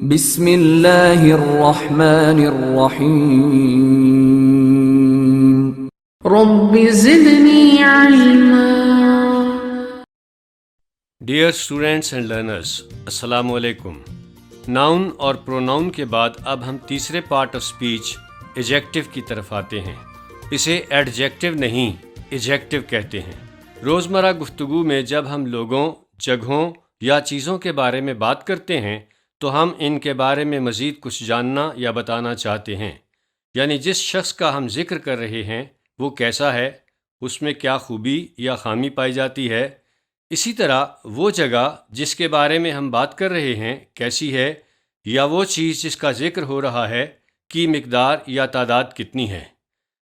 بسم اللہ الرحمن الرحیم رب زدنی علما۔ ڈیئر اسٹوڈینٹس اینڈ لرنرز، السلام علیکم۔ ناؤن اور پروناؤن کے بعد اب ہم تیسرے پارٹ آف اسپیچ ایجیکٹو کی طرف آتے ہیں۔ اسے ایڈجیکٹو نہیں ایجیکٹو کہتے ہیں۔ روزمرہ گفتگو میں جب ہم لوگوں، جگہوں یا چیزوں کے بارے میں بات کرتے ہیں تو ہم ان کے بارے میں مزید کچھ جاننا یا بتانا چاہتے ہیں، یعنی جس شخص کا ہم ذکر کر رہے ہیں وہ کیسا ہے، اس میں کیا خوبی یا خامی پائی جاتی ہے۔ اسی طرح وہ جگہ جس کے بارے میں ہم بات کر رہے ہیں کیسی ہے، یا وہ چیز جس کا ذکر ہو رہا ہے کی مقدار یا تعداد کتنی ہے۔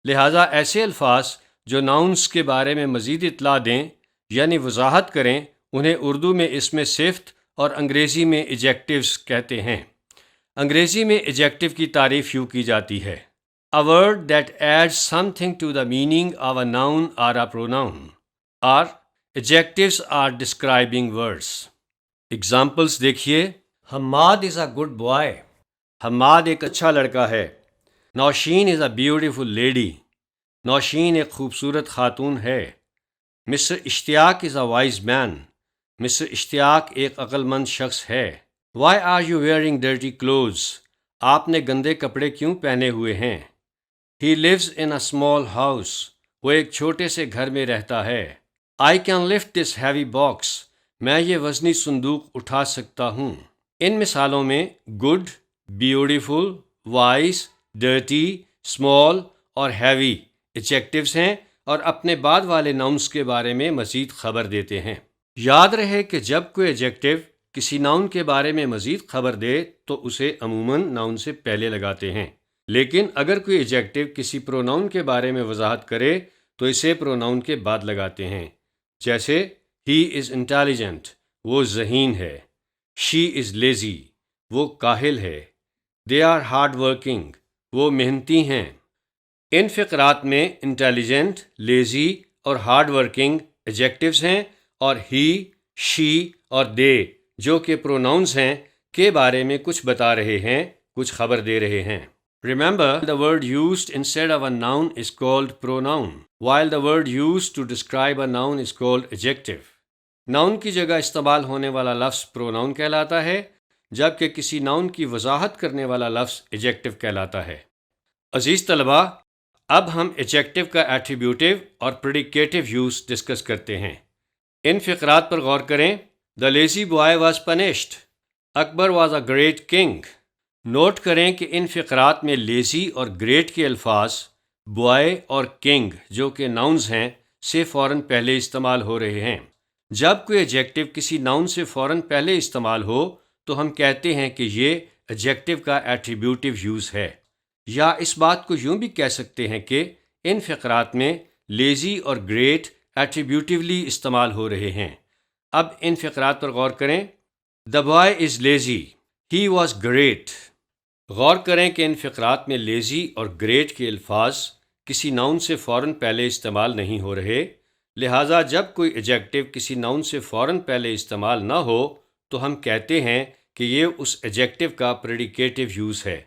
لہٰذا ایسے الفاظ جو ناؤنس کے بارے میں مزید اطلاع دیں یعنی وضاحت کریں، انہیں اردو میں اسم صفت اور انگریزی میں ایجیکٹیوز کہتے ہیں۔ انگریزی میں ایجیکٹیو کی تعریف یوں کی جاتی ہے: A word that adds something to the meaning of a noun or a pronoun. Or adjectives are describing words. Examples دیکھیے: Hammad is a good boy. Hammad ایک اچھا لڑکا ہے۔ Nausheen is a beautiful lady. Nausheen ایک خوبصورت خاتون ہے۔ Mister Ishtiaq is a wise man. Mister Ishtiaq ایک عقل مند شخص ہے۔ Why are you wearing dirty clothes? آپ نے گندے کپڑے کیوں پہنے ہوئے ہیں؟ He lives in a small house. وہ ایک چھوٹے سے گھر میں رہتا ہے۔ I can lift this heavy box. میں یہ وزنی صندوق اٹھا سکتا ہوں۔ ان مثالوں میں good، beautiful، wise، dirty، small اور heavy ایجیکٹیوز ہیں اور اپنے بعد والے ناؤنس کے بارے میں مزید خبر دیتے ہیں۔ یاد رہے کہ جب کوئی ایجیکٹیو کسی ناؤن کے بارے میں مزید خبر دے تو اسے عموماً ناؤن سے پہلے لگاتے ہیں، لیکن اگر کوئی ایجیکٹیو کسی پروناؤن کے بارے میں وضاحت کرے تو اسے پروناؤن کے بعد لگاتے ہیں، جیسے ہی از انٹیلیجنٹ، وہ ذہین ہے۔ شی از لیزی، وہ کاہل ہے۔ دے آر ہارڈ ورکنگ، وہ محنتی ہیں۔ ان فقرات میں انٹیلیجنٹ، لیزی اور ہارڈ ورکنگ ایجیکٹیوز ہیں، اور ہی، شی اور دے جو کہ پروناؤنز ہیں کے بارے میں کچھ بتا رہے ہیں، کچھ خبر دے رہے ہیں۔ Remember, the word used instead of a noun is called pronoun, while the word used to describe a noun is called adjective. Noun کی جگہ استعمال ہونے والا لفظ پروناؤن کہلاتا ہے، جبکہ کسی ناؤن کی وضاحت کرنے والا لفظ ایجیکٹو کہلاتا ہے۔ عزیز طلباء، اب ہم ایجیکٹو کا ایٹریبیوٹیو اور پریڈیکیٹو یوز ڈسکس کرتے ہیں۔ ان فقرات پر غور کریں۔ The lazy boy was punished. Akbar was a great king. Note کریں کہ ان فقرات میں لیزی اور گریٹ کے الفاظ بوائے اور کنگ جو کہ ناؤنز ہیں سے فوراً پہلے استعمال ہو رہے ہیں۔ جب کوئی ایجیکٹیو کسی ناؤن سے فوراً پہلے استعمال ہو تو ہم کہتے ہیں کہ یہ ایجیکٹیو کا ایٹریبیوٹیو یوز ہے، یا اس بات کو یوں بھی کہہ سکتے ہیں کہ ان فقرات میں لیزی اور گریٹ ایٹریبیوٹیولی استعمال ہو رہے ہیں۔ اب ان فقرات پر غور کریں۔ The boy is lazy. He was great. غور کریں کہ ان فقرات میں لیزی اور گریٹ کے الفاظ کسی ناؤن سے فوراً پہلے استعمال نہیں ہو رہے، لہٰذا جب کوئی ایجیکٹیو کسی ناؤن سے فوراً پہلے استعمال نہ ہو تو ہم کہتے ہیں کہ یہ اس ایجیکٹیو کا پریڈیکیٹو یوز ہے،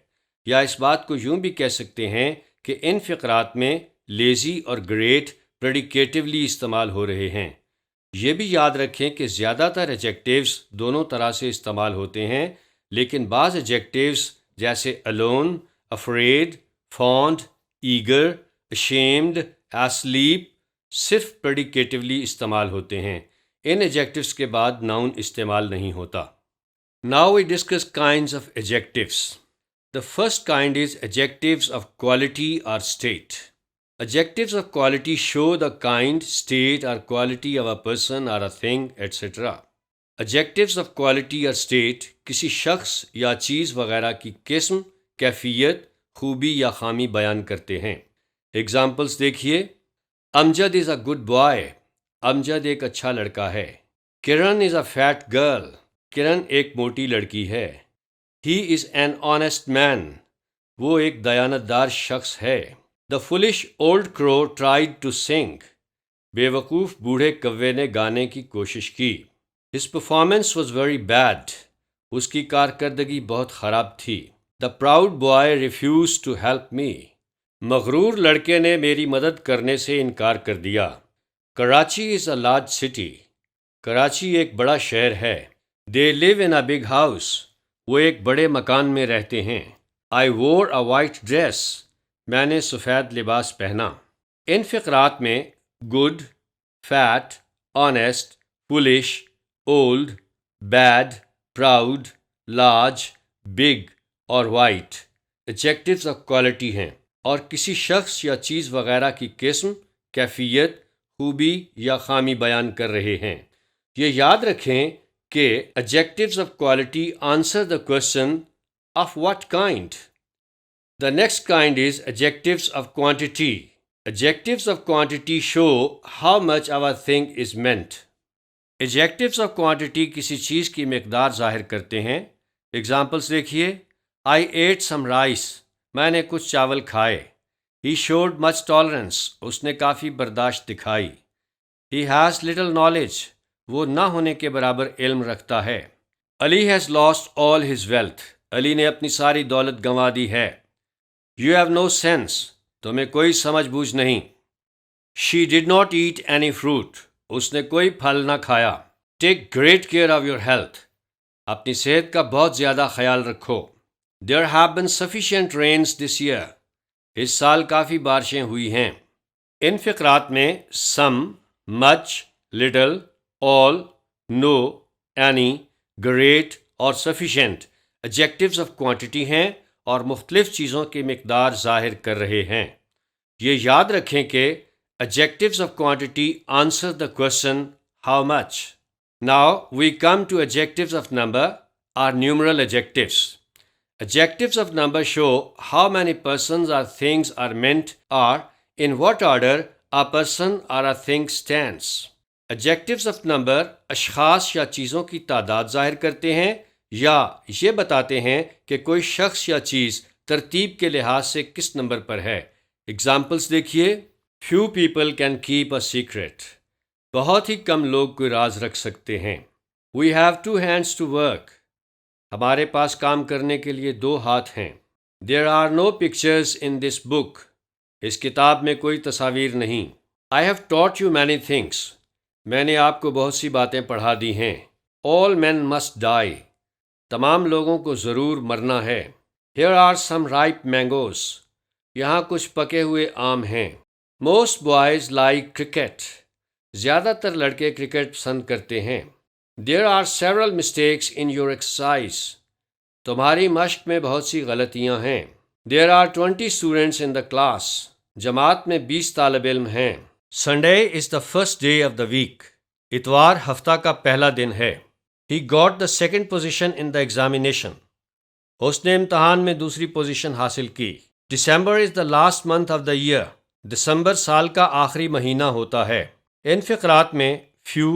یا اس بات کو یوں بھی کہہ سکتے ہیں کہ ان فقرات میں لیزی اور گریٹ پریڈیکیٹولی استعمال ہو رہے ہیں۔ یہ بھی یاد رکھیں کہ زیادہ تر ایجیکٹیوز دونوں طرح سے استعمال ہوتے ہیں، لیکن بعض ایجیکٹیوز جیسے alone، afraid، fond، eager، ashamed، asleep صرف پریڈیکیٹولی استعمال ہوتے ہیں۔ ان ایجیکٹیوز کے بعد ناؤن استعمال نہیں ہوتا۔ Now we discuss kinds of adjectives. The first kind is adjectives of quality or state. Adjectives of quality show the kind, state or quality of a person or a thing, etc. Adjectives of quality or state کسی شخص یا چیز وغیرہ کی قسم، کیفیت، خوبی یا خامی بیان کرتے ہیں۔ Examples دیکھیے: امجد is a good boy. امجد ایک اچھا لڑکا ہے۔ کرن is a fat girl. کرن ایک موٹی لڑکی ہے۔ He is an honest man. وہ ایک دیانتدار شخص ہے۔ The foolish old crow tried to sing. بے وقوف بوڑھے کوے نے گانے کی کوشش کی۔ His performance was very bad. اس کی کارکردگی بہت خراب تھی. The proud boy refused to help me. مغرور لڑکے نے میری مدد کرنے سے انکار کر دیا. Karachi is a large city. Karachi ایک بڑا شہر ہے. They live in a big house. وہ ایک بڑے مکان میں رہتے ہیں. I wore a white dress. میں نے سفید لباس پہنا. ان فقرات میں good, fat, honest, foolish, old, bad, proud, large, big اور white ایڈجیکٹوز آف کوالٹی ہیں اور کسی شخص یا چیز وغیرہ کی قسم، کیفیت، خوبی یا خامی بیان کر رہے ہیں. یہ یاد رکھیں کہ adjectives of quality answer the question of what kind. The next kind is adjectives of quantity. Adjectives of quantity show how much our thing is meant. Adjectives of quantity کسی چیز کی مقدار ظاہر کرتے ہیں. Examples دیکھیے. I ate some rice. میں نے کچھ چاول کھائے. He showed much tolerance. اس نے کافی برداشت دکھائی. He has little knowledge. وہ نہ ہونے کے برابر علم رکھتا ہے. Ali has lost all his wealth. علی نے اپنی ساری دولت گنوا دی ہے. You have no sense. تمہیں کوئی سمجھ بوجھ نہیں. She did not eat any fruit. اس نے کوئی پھل نہ کھایا. Take great care of your health. اپنی صحت کا بہت زیادہ خیال رکھو. There have been sufficient rains this year. اس سال کافی بارشیں ہوئی ہیں. ان فقرات میں some, much, little, all, no, any, great اور sufficient adjectives of quantity ہیں اور مختلف چیزوں کی مقدار ظاہر کر رہے ہیں. یہ یاد رکھیں کہ adjectives of quantity answer the question how much. Now we come to adjectives of number or numeral adjectives. Adjectives of number show how many persons or things are meant or in what order a person or a thing stands. Adjectives of number اشخاص یا چیزوں کی تعداد ظاہر کرتے ہیں یا یہ بتاتے ہیں کہ کوئی شخص یا چیز ترتیب کے لحاظ سے کس نمبر پر ہے. Examples دیکھیے. Few people can keep a secret. بہت ہی کم لوگ کوئی راز رکھ سکتے ہیں. We have 2 hands to work. ہمارے پاس کام کرنے کے لیے 2 ہاتھ ہیں. There are no pictures in this book. اس کتاب میں کوئی تصاویر نہیں. I have taught you many things. میں نے آپ کو بہت سی باتیں پڑھا دی ہیں. All men must die. تمام لوگوں کو ضرور مرنا ہے. Here are some ripe mangoes. یہاں کچھ پکے ہوئے آم ہیں. Most boys like cricket. زیادہ تر لڑکے کرکٹ پسند کرتے ہیں. There are several mistakes in your exercise. تمہاری مشق میں بہت سی غلطیاں ہیں. There are 20 students in the class. جماعت میں 20 طالب علم ہیں. Sunday is the first day of the week. اتوار ہفتہ کا پہلا دن ہے. He got the second position in the examination. اس نے امتحان میں دوسری پوزیشن حاصل کی. December is the last month of the year. دسمبر سال کا آخری مہینہ ہوتا ہے. ان فقرات میں few,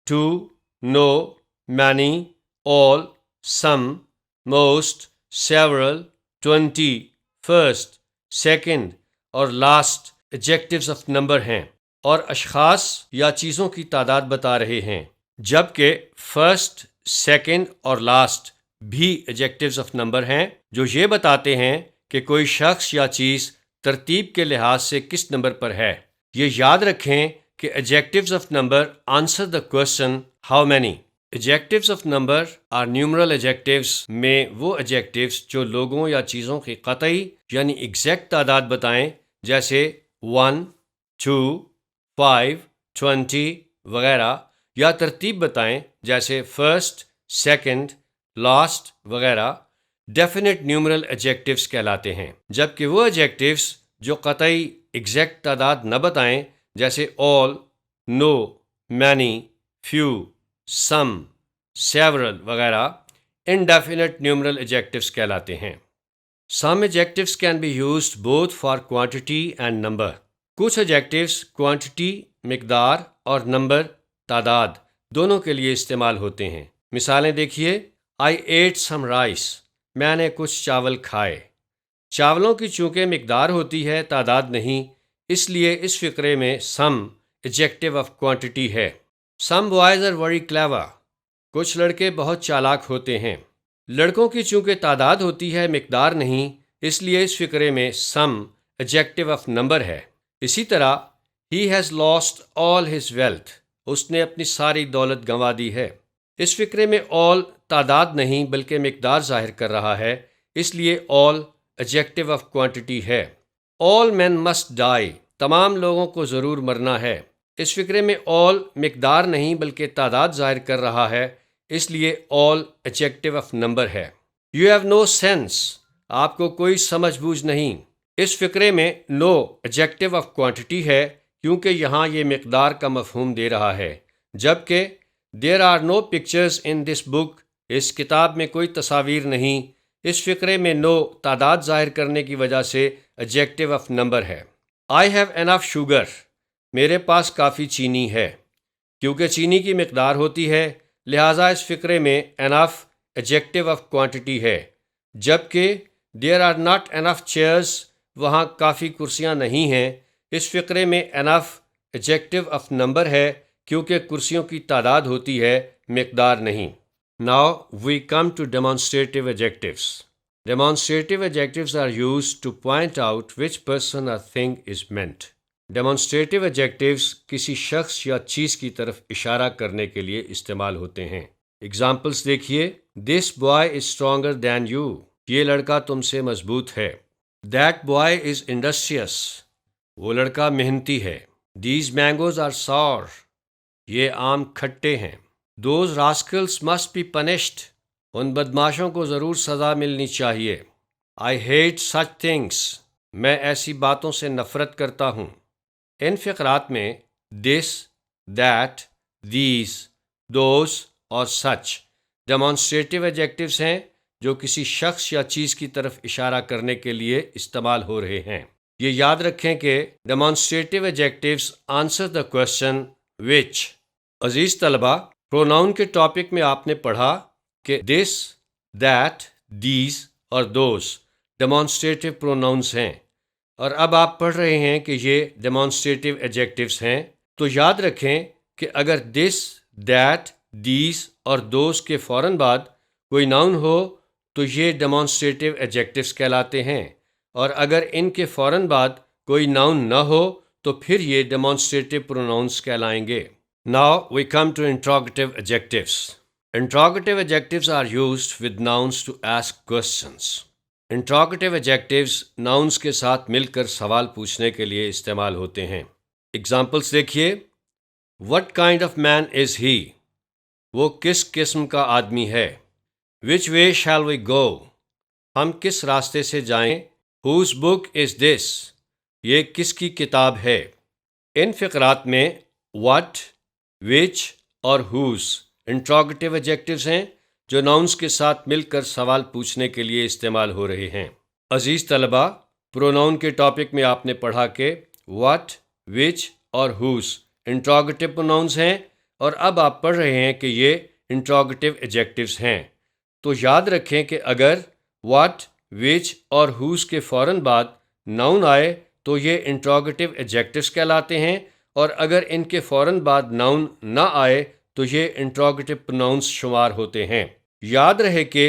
two, no, many, all, some, most, several, 20, first, second اور last adjectives of number ہیں اور اشخاص یا چیزوں کی تعداد بتا رہے ہیں، جبکہ فرسٹ، سیکنڈ اور لاسٹ بھی ایڈجیکٹوز آف نمبر ہیں جو یہ بتاتے ہیں کہ کوئی شخص یا چیز ترتیب کے لحاظ سے کس نمبر پر ہے. یہ یاد رکھیں کہ adjectives of number answer the question how many. Adjectives of number اور نیومرل ایڈجیکٹوز میں وہ ایڈجیکٹوز جو لوگوں یا چیزوں کی قطعی یعنی ایگزیکٹ تعداد بتائیں، جیسے 1، 2، 5، 20 وغیرہ، یا ترتیب بتائیں جیسے فرسٹ، سیکنڈ، لاسٹ وغیرہ، ڈیفینٹ نیومرل ایڈجیکٹوز کہلاتے ہیں. جبکہ وہ ایڈجیکٹوز جو قطعی ایگزیکٹ تعداد نہ بتائیں جیسے all، no، many، few، some، several وغیرہ، indefinite numeral adjectives کہلاتے ہیں. Some adjectives can be used both for quantity and number. کچھ adjectives quantity مقدار اور number تعداد دونوں کے لیے استعمال ہوتے ہیں. مثالیں دیکھیے. I ate some rice. میں نے کچھ چاول کھائے. چاولوں کی چونکہ مقدار ہوتی ہے تعداد نہیں، اس لیے اس فقرے میں some adjective of quantity ہے. Some boys are very clever. کچھ لڑکے بہت چالاک ہوتے ہیں۔ لڑکوں کی چونکہ تعداد ہوتی ہے مقدار نہیں، اس لیے اس فقرے میں سم ایڈجیکٹو آف نمبر ہے۔ اسی طرح he has lost all his wealth, اس نے اپنی ساری دولت گنوا دی ہے۔ اس فقرے میں آل تعداد نہیں بلکہ مقدار ظاہر کر رہا ہے، اس لیے آل ایڈجیکٹو آف کوانٹٹی ہے۔ آل مین مسٹ ڈائی، تمام لوگوں کو ضرور مرنا ہے۔ اس فقرے میں آل مقدار نہیں بلکہ تعداد ظاہر کر رہا ہے، اس لیے آل ایڈجیکٹو آف نمبر ہے۔ یو ہیو نو سینس، آپ کو کوئی سمجھ بوجھ نہیں۔ اس فقرے میں نو ایڈجیکٹو آف کوانٹٹی ہے کیونکہ یہاں یہ مقدار کا مفہوم دے رہا ہے، جبکہ دیر آر نو پکچرز ان دس بک، اس کتاب میں کوئی تصاویر نہیں۔ اس فقرے میں نو تعداد ظاہر کرنے کی وجہ سے ایڈجیکٹو آف نمبر ہے۔ آئی ہیو انف شوگر، میرے پاس کافی چینی ہے۔ کیونکہ چینی کی مقدار ہوتی ہے لہٰذا اس فقرے میں انف ایڈجیکٹو آف کوانٹٹی ہے، جبکہ there are not enough chairs, وہاں کافی کرسیاں نہیں ہیں۔ اس فقرے میں انف ایڈجیکٹو آف نمبر ہے کیونکہ کرسیوں کی تعداد ہوتی ہے مقدار نہیں۔ Now we come to demonstrative adjectives. Demonstrative adjectives are used to point out which person or thing is meant. Demonstrative adjectives کسی شخص یا چیز کی طرف اشارہ کرنے کے لیے استعمال ہوتے ہیں۔ Examples دیکھیے، This boy is stronger than you. یہ لڑکا تم سے مضبوط ہے۔ That boy is industrious. وہ لڑکا محنتی ہے۔ These mangoes are sour. یہ آم کھٹے ہیں۔ Those rascals must be punished. ان بدماشوں کو ضرور سزا ملنی چاہیے۔ I hate such things. میں ایسی باتوں سے نفرت کرتا ہوں۔ ان فقرات میں this, that, these, those اور such demonstrative adjectives ہیں جو کسی شخص یا چیز کی طرف اشارہ کرنے کے لیے استعمال ہو رہے ہیں۔ یہ یاد رکھیں کہ demonstrative adjectives answer the question which۔ عزیز طلبہ، پروناؤن کے ٹاپک میں آپ نے پڑھا کہ this, that, these اور those ڈیمانسٹریٹو پروناؤنس ہیں، اور اب آپ پڑھ رہے ہیں کہ یہ ڈیمانسٹریٹو ایڈجیکٹیوز ہیں۔ تو یاد رکھیں کہ اگر this, that, these اور those کے فوراً بعد کوئی ناؤن ہو تو یہ ڈیمانسٹریٹو ایڈجیکٹیوز کہلاتے ہیں، اور اگر ان کے فوراً بعد کوئی ناؤن نہ ہو تو پھر یہ ڈیمانسٹریٹو پروناؤنس کہلائیں گے۔ Now we come to interrogative adjectives. Interrogative adjectives are used with nouns to ask questions. Interrogative adjectives nouns کے ساتھ مل کر سوال پوچھنے کے لیے استعمال ہوتے ہیں۔ Examples دیکھیے، What kind of man is he? وہ کس قسم کا آدمی ہے۔ Which way shall we go? ہم کس راستے سے جائیں۔ Whose book is this? یہ کس کی کتاب ہے۔ ان فقرات میں what، which اور whose انٹروگیٹو ایڈجیکٹیوز ہیں جو ناؤنس کے ساتھ مل کر سوال پوچھنے کے لیے استعمال ہو رہے ہیں۔ عزیز طلبہ، پروناؤن کے ٹاپک میں آپ نے پڑھا کہ what، which اور whose انٹروگیٹو پروناؤنس ہیں، اور اب آپ پڑھ رہے ہیں کہ یہ انٹروگیٹو ایڈجیکٹیوز ہیں۔ تو یاد رکھیں کہ اگر what، which اور whose کے فوراً بعد ناؤن آئے تو یہ انٹروگیٹو ایڈجیکٹیوز کہلاتے ہیں، اور اگر ان کے فوراً بعد ناؤن نہ آئے تو یہ انٹروگیٹو پروناؤنس شمار ہوتے ہیں۔ یاد رہے کہ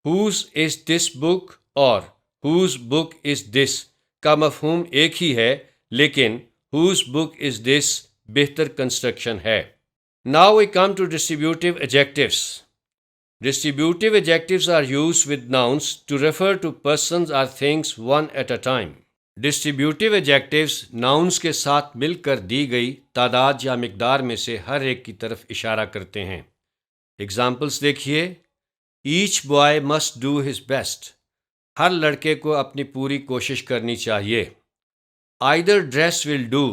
whose is this book اور whose book is this کا مفہوم ایک ہی ہے، لیکن whose book is this بہتر کنسٹرکشن ہے۔ Now we come to distributive adjectives. Distributive adjectives are used with nouns to refer to persons or things one at a time. Distributive adjectives nouns کے ساتھ مل کر دی گئی تعداد یا مقدار میں سے ہر ایک کی طرف اشارہ کرتے ہیں۔ ایگزامپلس دیکھیے، each boy must do his best, ہر لڑکے کو اپنی پوری کوشش کرنی چاہیے۔ آئدر ڈریس ول ڈو،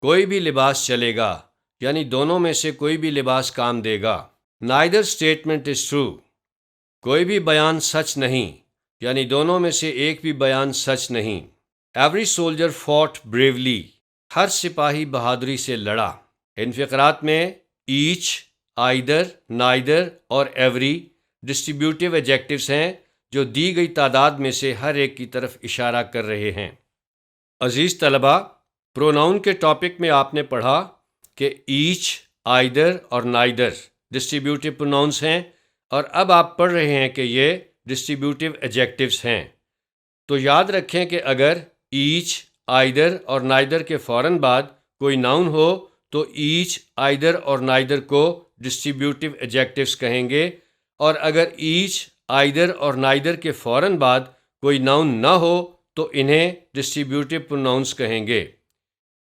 کوئی بھی لباس چلے گا، یعنی دونوں میں سے کوئی بھی لباس کام دے گا۔ نائدر اسٹیٹمنٹ از ٹرو، کوئی بھی بیان سچ نہیں، یعنی دونوں میں سے ایک بھی بیان سچ نہیں۔ ایوری سولجر فوٹ بریولی، ہر سپاہی بہادری سے لڑا۔ ان فقرات میں ایچ، آئدر، نائدر اور ایوری ڈسٹریبیوٹیو ایڈجیکٹیوز ہیں جو دی گئی تعداد میں سے ہر ایک کی طرف اشارہ کر رہے ہیں۔ عزیز طلبہ، پروناؤن کے ٹاپک میں آپ نے پڑھا کہ ایچ، آئدر اور نائدر ڈسٹریبیوٹیو پروناؤنس ہیں، اور اب آپ پڑھ رہے ہیں کہ یہ ڈسٹریبیوٹیو ایڈجیکٹوز ہیں۔ تو یاد رکھیں کہ اگر ایچ، آئدر اور نائدر کے فوراً بعد کوئی ناؤن ہو تو ایچ، آئدر اور نائدر کو ڈسٹریبیوٹیو ایڈجیکٹوز کہیں گے، اور اگر ایچ، آئدر اور نائدر کے فوراً بعد کوئی ناؤن نہ ہو تو انہیں ڈسٹریبیوٹیو پروناؤنس کہیں گے۔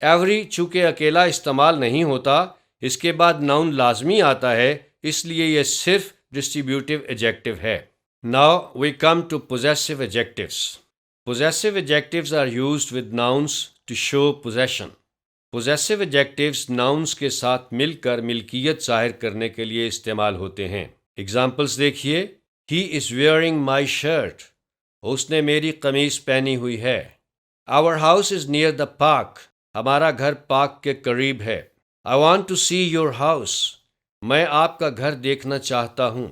ایوری چونکہ اکیلا استعمال نہیں ہوتا، اس کے بعد ناؤن لازمی آتا ہے، اس لیے یہ صرف ڈسٹریبیوٹیو ایڈجیکٹو ہے۔ Now we come to possessive adjectives. Possessive adjectives are used with nouns to show possession. Possessive adjectives nouns کے ساتھ مل کر ملکیت ظاہر کرنے کے لیے استعمال ہوتے ہیں۔ Examples دیکھیے، He is wearing my shirt. اس نے میری قمیص پہنی ہوئی ہے۔ Our house is near the park. ہمارا گھر پارک کے قریب ہے۔ I want to see your house. میں آپ کا گھر دیکھنا چاہتا ہوں۔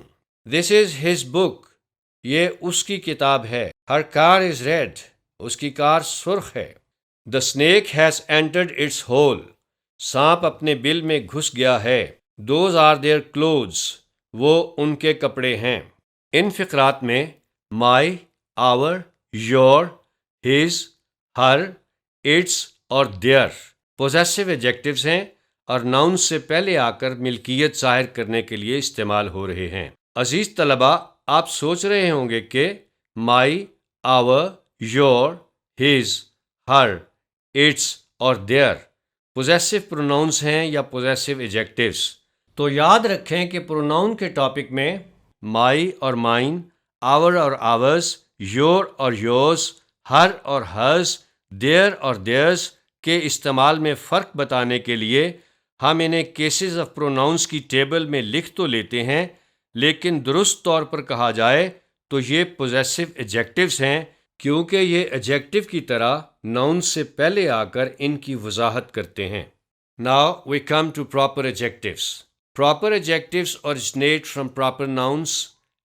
This is his book. یہ اس کی کتاب ہے۔ Her car is red. اس کی کار سرخ ہے۔ The snake has entered its hole. سانپ اپنے بل میں گھس گیا ہے۔ Those are their clothes. وہ ان کے کپڑے ہیں۔ ان فقرات میں my، our، your، his، her، its اور their possessive adjectives ہیں اور nouns سے پہلے آ کر ملکیت ظاہر کرنے کے لیے استعمال ہو رہے ہیں۔ عزیز طلباء، آپ سوچ رہے ہوں گے کہ my، our، your، his، her، its اور their possessive pronouns ہیں یا possessive adjectives۔ تو یاد رکھیں کہ pronoun کے ٹاپک میں my اور mine، our اور ours، your اور yours، her اور hers، their اور theirs کے استعمال میں فرق بتانے کے لیے ہم انہیں cases of pronouns کی ٹیبل میں لکھ تو لیتے ہیں، لیکن درست طور پر کہا جائے تو یہ possessive adjectives ہیں، کیونکہ یہ ایڈجیکٹو کی طرح ناؤن سے پہلے آ کر ان کی وضاحت کرتے ہیں۔ Now we come to proper adjectives. Proper adjectives originate from proper nouns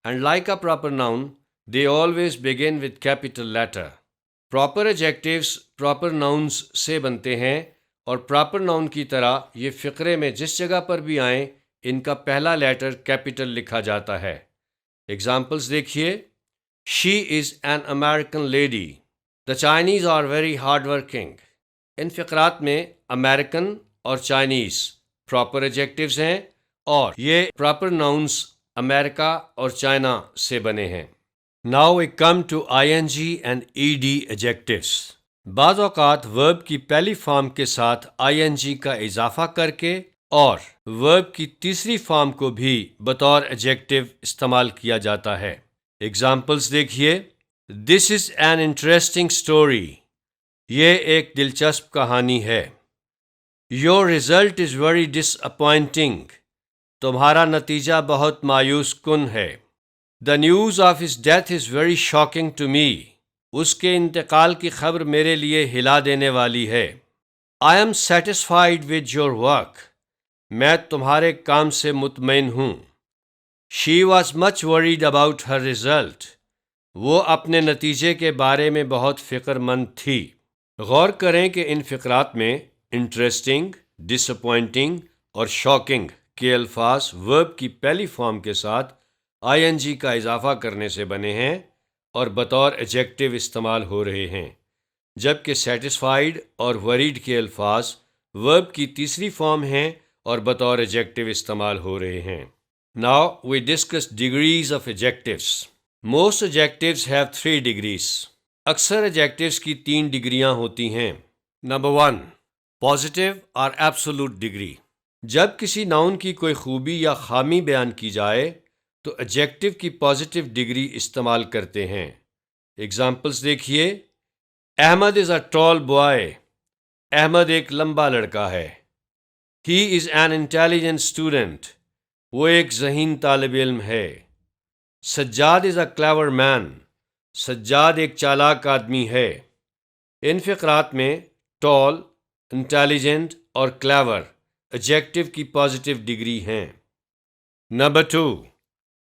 and like a proper noun, they always begin with capital letter. Proper adjectives proper nouns سے بنتے ہیں اور proper noun کی طرح یہ فقرے میں جس جگہ پر بھی آئیں ان کا پہلا لیٹر کیپٹل لکھا جاتا ہے۔ Examples دیکھیے، She is an American lady. The Chinese are very hardworking. ان فقرات میں American اور Chinese proper adjectives ہیں اور یہ proper nouns امریکہ اور چائنا سے بنے ہیں۔ Now we come to ing and ed adjectives. بعض اوقات verb کی پہلی فارم کے ساتھ ing کا اضافہ کر کے اور verb کی تیسری فارم کو بھی بطور ایڈجیکٹو استعمال کیا جاتا ہے۔ Examples دیکھیے، This is an interesting story. یہ ایک دلچسپ کہانی ہے۔ Your result is very disappointing. تمہارا نتیجہ بہت مایوس کن ہے۔ The news of his death is very shocking to me. اس کے انتقال کی خبر میرے لیے ہلا دینے والی ہے۔ I am satisfied with your work. میں تمہارے کام سے مطمئن ہوں۔ She was much worried about her result. وہ اپنے نتیجے کے بارے میں بہت فکر مند تھی۔ غور کریں کہ ان فقرات میں انٹرسٹنگ، ڈس اپوائنٹنگ اور شاکنگ کے الفاظ verb کی پہلی فارم کے ساتھ ing کا اضافہ کرنے سے بنے ہیں اور بطور ایڈجیکٹو استعمال ہو رہے ہیں، جبکہ سیٹسفائیڈ اور ورڈ کے الفاظ verb کی تیسری فارم ہیں اور بطور ایڈجیکٹو استعمال ہو رہے ہیں۔ Now we discuss degrees of adjectives. Most adjectives have 3 degrees. اکثر adjectives کی 3 ڈگریاں ہوتی ہیں۔ Number 1. Positive or absolute degree. جب کسی ناؤن کی کوئی خوبی یا خامی بیان کی جائے تو ایڈجیکٹو کی پازیٹیو ڈگری استعمال کرتے ہیں۔ Examples دیکھیے، Ahmad is a tall boy. Ahmad ایک لمبا لڑکا ہے۔ He is an intelligent student. وہ ایک ذہین طالب علم ہے۔ Sajjad is a clever man. Sajjad ایک چالاک آدمی ہے۔ ان فقرات میں tall، intelligent اور clever ایڈجیکٹو کی پازیٹیو ڈگری ہیں۔ Number 2.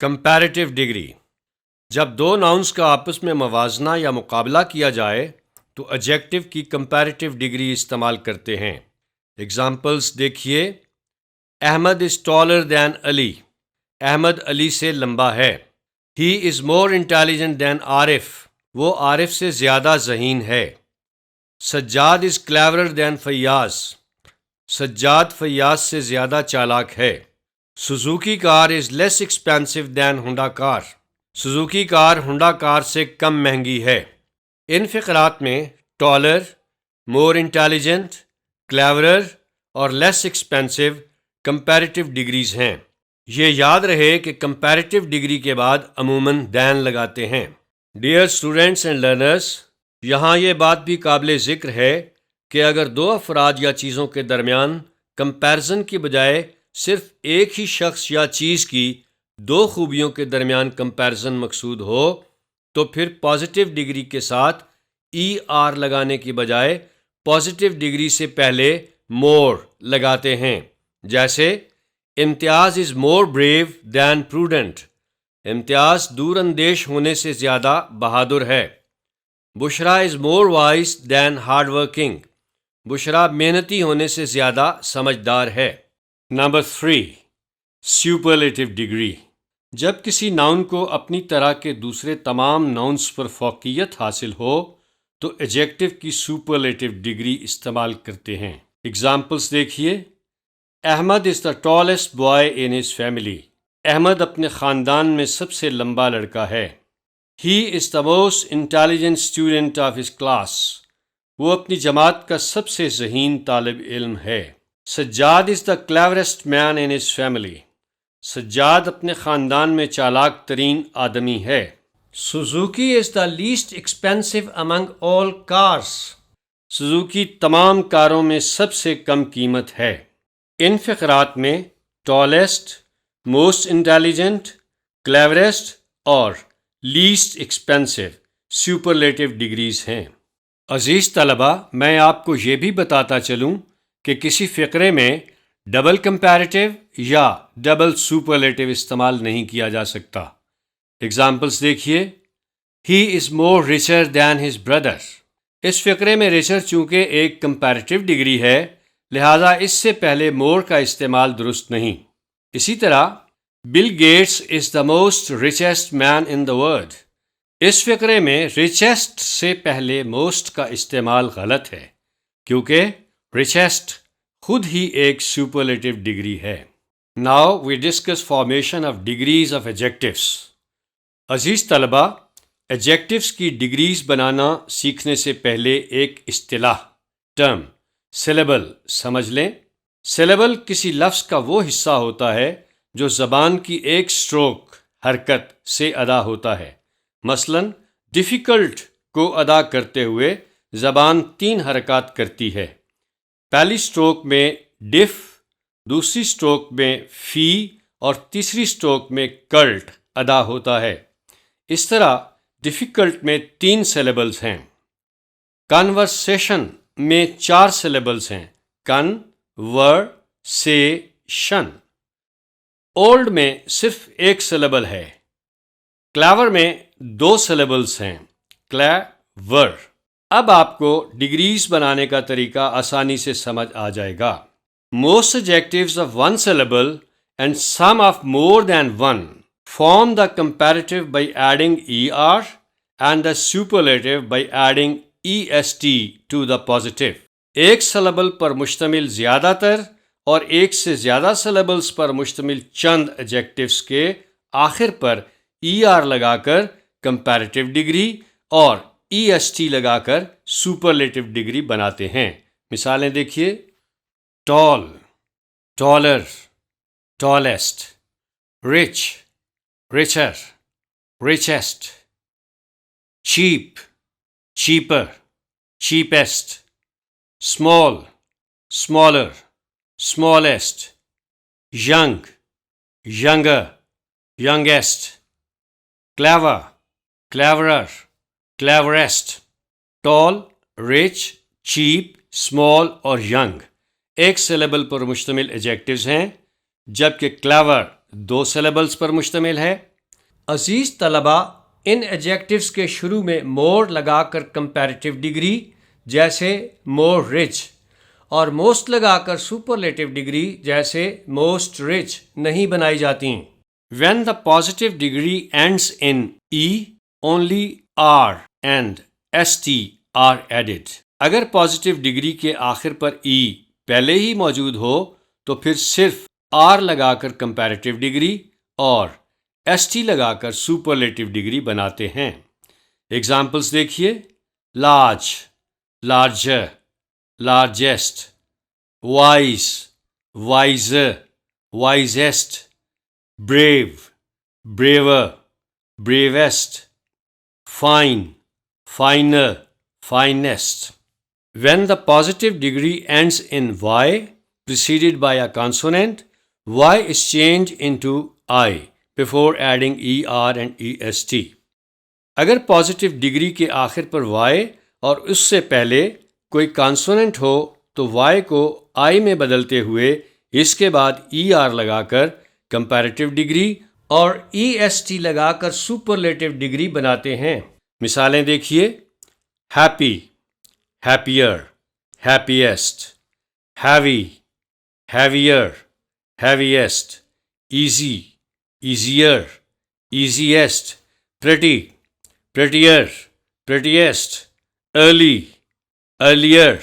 Comparative degree. جب دو ناؤنس کا آپس میں موازنہ یا مقابلہ کیا جائے تو ایڈجیکٹو کی comparative ڈگری استعمال کرتے ہیں۔ Examples دیکھیے، Ahmad is taller than Ali. Ahmad علی سے لمبا ہے. He is more intelligent than عارف. وہ عارف سے زیادہ ذہین ہے. Sajjad is cleverer than Fayyaz. Sajjad Fayyaz سے زیادہ چالاک ہے. Suzuki car is less expensive than Honda car. Suzuki car Honda car سے کم مہنگی ہے. ان فقرات میں ٹالر، مور انٹیلیجنٹ، کلیورر اور لیس ایکسپینسو کمپیریٹیو ڈگریز ہیں. یہ یاد رہے کہ کمپیریٹیو ڈگری کے بعد عموماً دین لگاتے ہیں. ڈیئر اسٹوڈینٹس اینڈ لرنرز، یہاں یہ بات بھی قابل ذکر ہے کہ اگر دو افراد یا چیزوں کے درمیان کمپیرزن کی بجائے صرف ایک ہی شخص یا چیز کی دو خوبیوں کے درمیان کمپیرزن مقصود ہو تو پھر پازیٹیو ڈگری کے ساتھ ای آر لگانے کی بجائے پازیٹیو ڈگری سے پہلے مور لگاتے ہیں. جیسے امتیاز از مور بریو دین پروڈنٹ. امتیاز دور اندیش ہونے سے زیادہ بہادر ہے. بشرا از مور وائز دین ہارڈ ورکنگ. بشرا محنتی ہونے سے زیادہ سمجھدار ہے. Number 3، superlative degree. جب کسی ناؤن کو اپنی طرح کے دوسرے تمام ناؤنس پر فوقیت حاصل ہو تو ایڈجیکٹو کی سپرلیٹو ڈگری استعمال کرتے ہیں. اگزامپلس دیکھیے. Ahmed is the tallest boy in his family. Ahmed اپنے خاندان میں سب سے لمبا لڑکا ہے. He is the most intelligent student of his class. وہ اپنی جماعت کا سب سے ذہین طالب علم ہے. سجاد از دا کلیورسٹ مین ان ہز فیملی. سجاد اپنے خاندان میں چالاک ترین آدمی ہے. Suzuki is the least expensive Umang all cars. Suzuki تمام کاروں میں سب سے کم قیمت ہے. ان فقرات میں ٹالسٹ، موسٹ انٹیلیجنٹ، کلیورسٹ اور لیسٹ ایکسپینسو سپرلیٹو ڈگریز ہیں. عزیز طلبہ، میں آپ کو یہ بھی بتاتا چلوں کہ کسی فقرے میں ڈبل کمپیریٹیو یا ڈبل سپرلیٹو استعمال نہیں کیا جا سکتا. اگزامپلس دیکھیے. ہی از مور ریچر دین ہز بردر. اس فقرے میں ریچر چونکہ ایک کمپیریٹیو ڈگری ہے لہذا اس سے پہلے مور کا استعمال درست نہیں. اسی طرح Bill Gates is the most richest man in the world. اس فقرے میں ریچسٹ سے پہلے موسٹ کا استعمال غلط ہے کیونکہ ریچسٹ خود ہی ایک سپرلیٹو ڈگری ہے. Now we discuss formation of degrees of adjectives. عزیز طلبہ، ایڈجیکٹیوس کی ڈگریز بنانا سیکھنے سے پہلے ایک اصطلاح ٹرم سیلیبل سمجھ لیں. سیلیبل کسی لفظ کا وہ حصہ ہوتا ہے جو زبان کی ایک سٹروک حرکت سے ادا ہوتا ہے. مثلا ڈیفیکلٹ کو ادا کرتے ہوئے زبان 3 حرکات کرتی ہے. پہلی سٹروک میں ڈف، دوسری سٹروک میں فی اور تیسری سٹروک میں کلٹ ادا ہوتا ہے. اس طرح ڈیفیکلٹ میں 3 سیلیبلز ہیں. کنورسیشن میں 4 سیلیبلز ہیں. کن ور سے شن. اولڈ میں صرف 1 سیلیبل ہے. کلیور میں 2 سیلیبلز ہیں. کلیور. اب آپ کو ڈگریز بنانے کا طریقہ آسانی سے سمجھ آ جائے گا. Most adjectives of 1 syllable and some of more than 1 form the comparative by adding er and the superlative by adding est to the positive. ایک سلیبل پر مشتمل زیادہ تر اور ایک سے زیادہ سلیبلز پر مشتمل چند ایڈجیکٹیوز کے آخر پر لگا کر کمپیریٹیو ڈگری اور est لگا کر سپرلیٹو ڈگری بناتے ہیں. مثالیں دیکھیے. Tall, taller, tallest. Rich, richer, richest. cheap, cheaper, cheapest. small, smaller, smallest. young, younger, youngest. clever, cleverer, cleverest. tall, rich, cheap, small اور young ایک سیلیبل پر مشتمل ایڈجیکٹیوز ہیں جبکہ کلیور 2 سیلیبلز پر مشتمل ہے. عزیز طلبہ، ان ایڈجیکٹیوز کے شروع میں مور لگا کر کمپیریٹیو ڈگری جیسے مور رچ اور موسٹ لگا کر سپرلیٹو ڈگری جیسے موسٹ رچ نہیں بنائی جاتی. When the positive degree ends in E, only R and ST are added. اگر پازیٹیو ڈگری کے آخر پر ای پہلے ہی موجود ہو تو پھر صرف آر لگا کر کمپیریٹیو ڈگری اور ایس ٹی لگا کر سپرلیٹیو ڈگری بناتے ہیں. ایگزامپلس دیکھیے: large, larger, largest, wise, wiser, wisest, brave, braver, bravest, fine, finer, finest. When the positive degree ends in Y preceded by a consonant, Y is changed into I before adding ER and EST. اگر positive degree کے آخر پر Y اور اس سے پہلے کوئی کانسوننٹ ہو تو Y کو I میں بدلتے ہوئے اس کے بعد ER لگا کر کمپیریٹیو ڈگری اور EST لگا کر سپرلیٹیو ڈگری بناتے ہیں. مثالیں دیکھیے: happy, happier, happiest, heavy, heavier, heaviest, easy, easier, easiest, pretty, prettier, prettiest, early, earlier,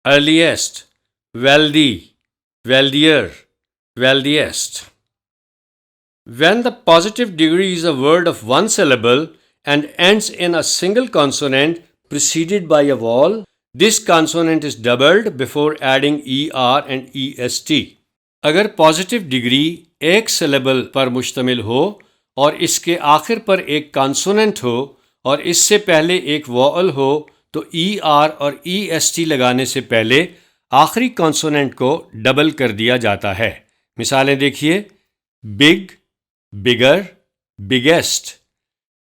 earliest, wealthy, wealthier, wealthiest. When the positive degree is a word of one syllable and ends in a single consonant preceded by a vowel, this consonant is doubled before adding ER and EST. اگر positive degree ایک syllable پر مشتمل ہو اور اس کے آخر پر ایک کانسوننٹ ہو اور اس سے پہلے ایک ووئل ہو تو ER اور EST لگانے سے پہلے آخری کانسوننٹ کو ڈبل کر دیا جاتا ہے. مثالیں دیکھیے: بگ، بگر، بگیسٹ.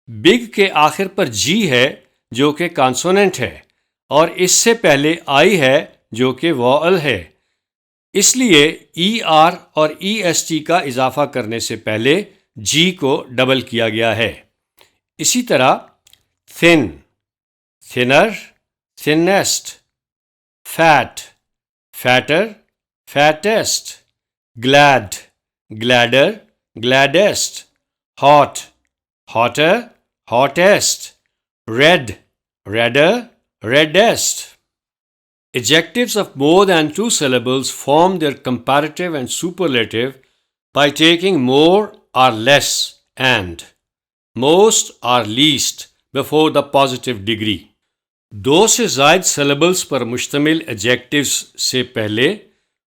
بگ کے آخر پر جی ہے جو کہ کانسوننٹ ہے اور اس سے پہلے آئی ہے جو کہ ووئل ہے، اس لیے ای آر اور ای ایس ٹی کا اضافہ کرنے سے پہلے جی کو ڈبل کیا گیا ہے. اسی طرح thin, thinner, thinnest, fat, fatter, fattest, glad, gladder, gladdest, hot, hotter, hottest, red, redder, reddest. Adjectives of more than two syllables form their comparative and superlative by taking more or less and most or least before the positive degree. دو سے زائد syllables پر مشتمل adjectives سے پہلے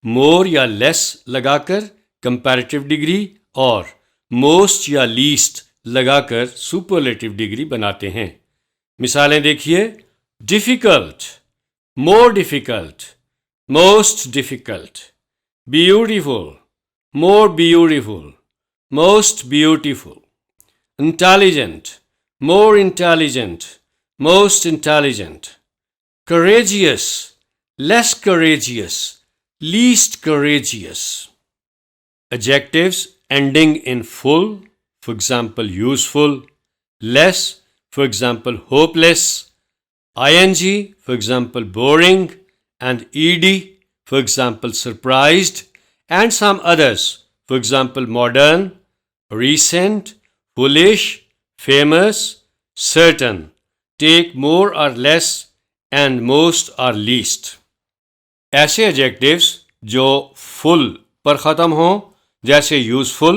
more یا less لگا کر comparative degree اور most یا least لگا کر سپرلیٹیو ڈگری بناتے ہیں. مثالیں دیکھیے: difficult, more difficult, most difficult. Beautiful, more beautiful, most beautiful. Intelligent, more intelligent, most intelligent. courageous, less courageous, least courageous. Adjectives ending in full, for example useful, less, for example hopeless, ing, for example boring, and ed, for example surprised, and some others, for example modern, recent, foolish, famous, certain, take more or less and most or least. ایسے ایڈجیکٹیوز جو فل پر ختم ہوں جیسے useful,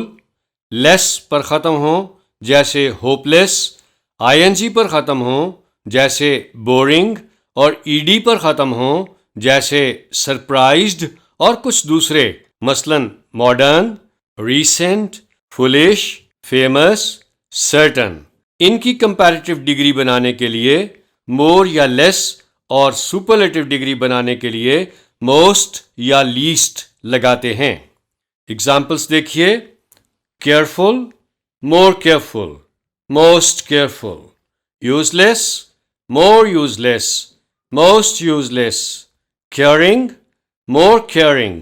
لیس پر ختم ہوں جیسے hopeless, آئی N G پر ختم ہوں جیسے بورنگ، اور ای ڈی پر ختم ہوں جیسے سرپرائزڈ اور کچھ دوسرے، مثلاً modern, recent, foolish, famous, certain. ان کی کمپیریٹیو ڈگری بنانے کے لیے مور یا لیس اور سپرلیٹیو ڈگری بنانے کے لیے موسٹ یا لیسٹ لگاتے ہیں. ایگزامپلس دیکھیے: careful, more careful, most careful. Useless, more useless, most useless. Caring, more caring,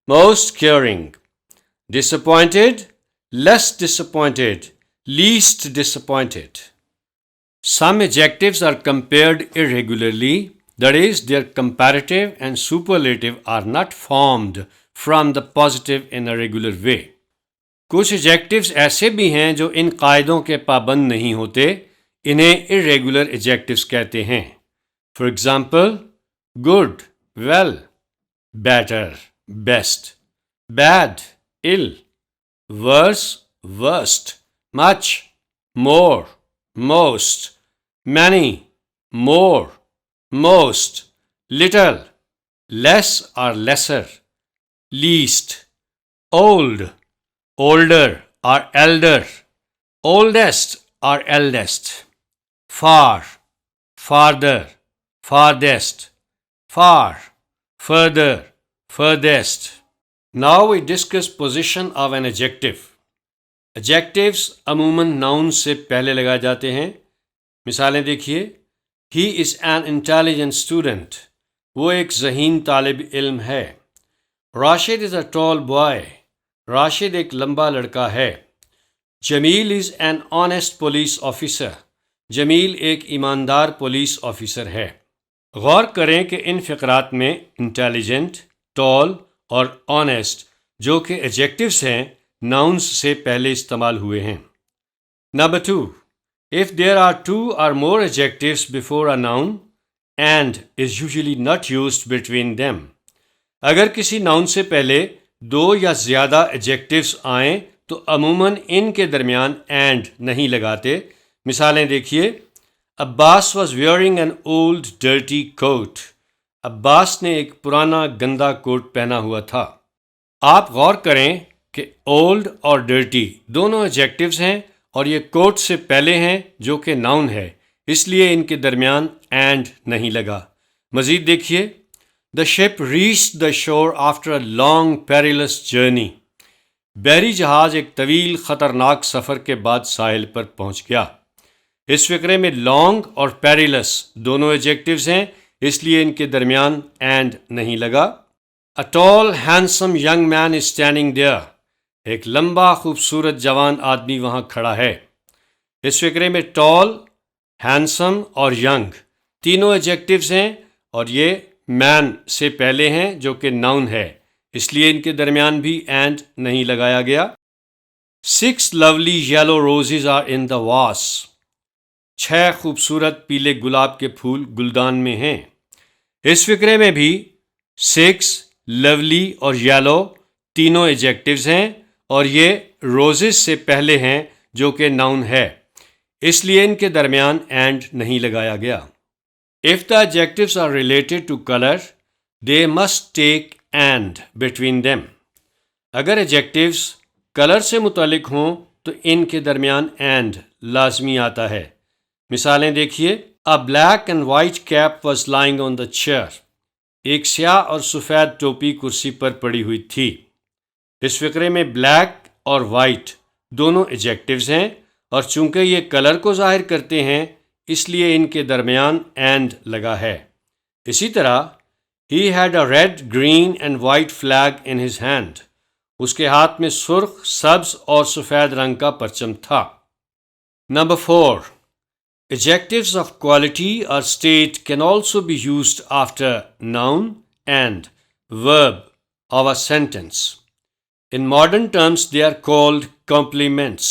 most caring. Disappointed, less disappointed, least disappointed. Some adjectives are compared irregularly, that is, their comparative and superlative are not formed from the positive in a regular way. کچھ ایجیکٹیوز ایسے بھی ہیں جو ان قاعدوں کے پابند نہیں ہوتے، انہیں irregular ایجیکٹیوز کہتے ہیں۔ For example good, well, better, best, bad, ill، worse, worst، much، more، most، many، more، most، little، less or lesser، least، old، older or elder، oldest or eldest، far، farther، farthest، far، further، furthest۔ Now we discuss position of an adjective۔ Adjectives عموماً nouns سے پہلے لگائے جاتے ہیں۔ مثالیں دیکھیے، He is an intelligent student، وہ ایک ذہین طالب علم ہے۔ Rashid is a tall boy، Rashid ایک لمبا لڑکا ہے۔ جمیل is an honest police officer، جمیل ایک ایماندار پولیس آفیسر ہے۔ غور کریں کہ ان فقرات میں انٹیلیجنٹ، ٹال اور آنیسٹ جو کہ ایڈجیکٹیوز ہیں ناؤنز سے پہلے استعمال ہوئے ہیں۔ Number 2، if there are 2 or more adjectives before a noun and is usually not used between them، اگر کسی ناؤن سے پہلے 2 یا زیادہ ایڈجیکٹیوز آئیں تو عموماً ان کے درمیان اینڈ نہیں لگاتے۔ مثالیں دیکھیے، عباس was wearing an old dirty coat، عباس نے ایک پرانا گندا کوٹ پہنا ہوا تھا۔ آپ غور کریں کہ اولڈ اور ڈرٹی دونوں ایڈجیکٹیوز ہیں اور یہ کوٹ سے پہلے ہیں جو کہ ناؤن ہے، اس لیے ان کے درمیان اینڈ نہیں لگا۔ مزید دیکھیے، The ship reached the shore after a long perilous journey، بحری جہاز ایک طویل خطرناک سفر کے بعد ساحل پر پہنچ گیا۔ اس فقرے میں لانگ اور پیریلس دونوں ایڈجیکٹیوز ہیں، اس لیے ان کے درمیان اینڈ نہیں لگا۔ A tall handsome young man is standing there، ایک لمبا خوبصورت جوان آدمی وہاں کھڑا ہے۔ اس فقرے میں ٹال، ہینسم اور ینگ تینوں ایڈجیکٹیوز ہیں اور یہ مین سے پہلے ہیں جو کہ ناؤن ہے، اس لیے ان کے درمیان بھی اینڈ نہیں لگایا گیا۔ 6 lovely yellow roses are in the vase، 6 خوبصورت پیلے گلاب کے پھول گلدان میں ہیں۔ اس فقرے میں بھی 6، lovely اور yellow تینوں ایڈجیکٹیوز ہیں اور یہ روزز سے پہلے ہیں جو کہ ناؤن ہے، اس لیے ان کے درمیان اینڈ نہیں لگایا گیا۔ If the adjectives are related to color، they must take and between them، اگر ایڈجیکٹیوز کلر سے متعلق ہوں تو ان کے درمیان اینڈ لازمی آتا ہے۔ مثالیں دیکھیے، A black and white cap was lying on the chair، ایک سیاہ اور سفید ٹوپی کرسی پر پڑی ہوئی تھی۔ اس فقرے میں بلیک اور وائٹ دونوں ایڈجیکٹیوز ہیں اور چونکہ یہ کلر کو ظاہر کرتے ہیں اس لیے ان کے درمیان اینڈ لگا ہے۔ اسی طرح He had a red, green and white flag in his hand، اس کے ہاتھ میں سرخ، سبز اور سفید رنگ کا پرچم تھا۔ Number 4، Adjectives of quality or state can also be used after noun and verb of a sentence۔ In modern terms, they are called complements۔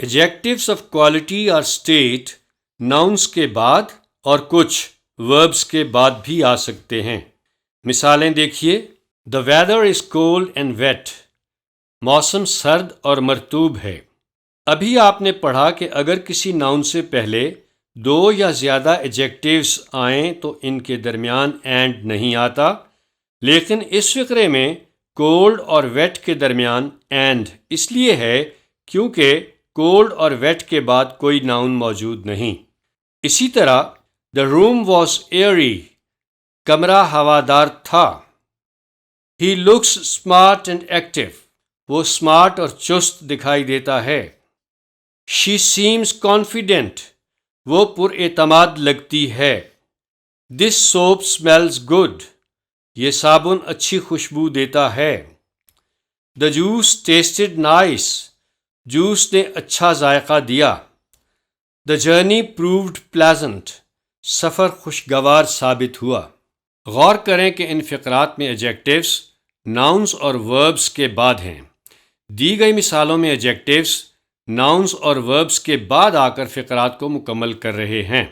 Adjectives of quality or state nouns کے بعد اور کچھ verbs کے بعد بھی آ سکتے ہیں۔ مثالیں دیکھیے، The weather is cold and wet، موسم سرد اور مرطوب ہے۔ ابھی آپ نے پڑھا کہ اگر کسی ناؤن سے پہلے 2 یا زیادہ ایڈجیکٹیوز آئیں تو ان کے درمیان اینڈ نہیں آتا، لیکن اس فقرے میں کولڈ اور ویٹ کے درمیان اینڈ اس لیے ہے کیونکہ کولڈ اور ویٹ کے بعد کوئی ناؤن موجود نہیں۔ اسی طرح The room was airy، کمرہ ہوادار تھا۔ He looks smart and active، وہ سمارٹ اور چست دکھائی دیتا ہے۔ She seems confident، وہ پر اعتماد لگتی ہے۔ This soap smells good، یہ صابن اچھی خوشبو دیتا ہے۔ The juice tasted nice، juice نے اچھا ذائقہ دیا۔ The journey proved pleasant، سفر خوشگوار ثابت ہوا۔ غور کریں کہ ان فقرات میں ایڈجیکٹیوز ناؤنز اور وربز کے بعد ہیں۔ دی گئی مثالوں میں ایڈجیکٹیوز ناؤنز اور وربز کے بعد آ کر فقرات کو مکمل کر رہے ہیں،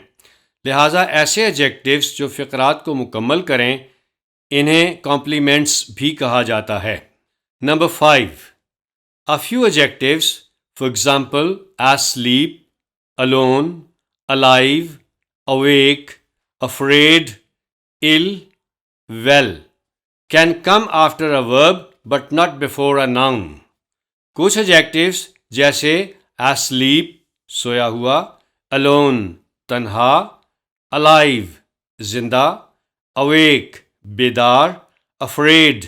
لہٰذا ایسے ایڈجیکٹیوز جو فقرات کو مکمل کریں انہیں کمپلیمنٹس بھی کہا جاتا ہے۔ Number 5، A few adjectives, for example, asleep, alone, alive, awake, afraid, ill, well, can come after a verb but not before a noun. کچھ adjectives جیسے asleep سویا ہوا، alone تنہا، alive زندہ، awake بیدار، afraid